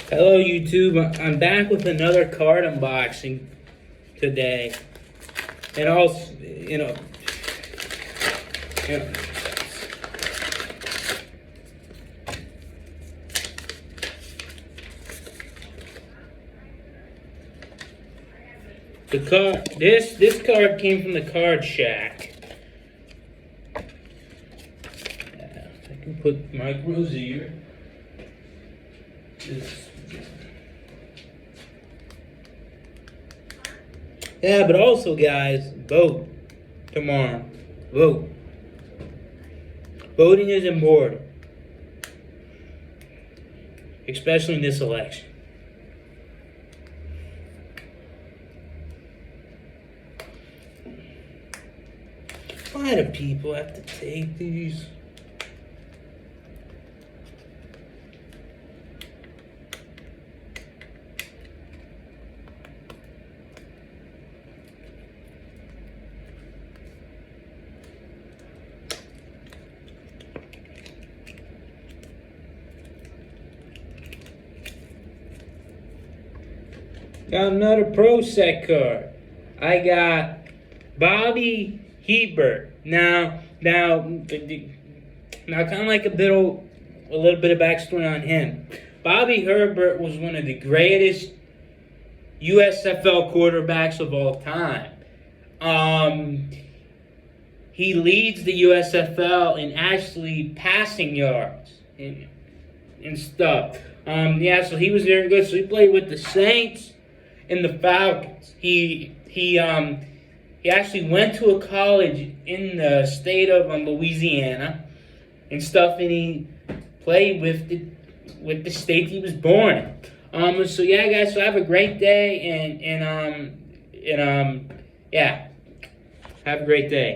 Hello YouTube, I'm back with another card unboxing today. And also, the card, this card came from the Card Shack. I can put micros here. Yeah, but also, guys, vote tomorrow. Vote. Voting is important, especially in this election. Why do people have to take these? Got another Pro Set card. I got Bobby Herbert. Now, kind of like a little bit of backstory on him. Bobby Herbert was one of the greatest USFL quarterbacks of all time. He leads the USFL in actually passing yards and stuff. So he was very good. So he played with the Saints and the Falcons. He actually went to a college in the state of Louisiana and stuff, and he played with the state he was born in. So yeah, guys. So have a great day, and yeah, have a great day.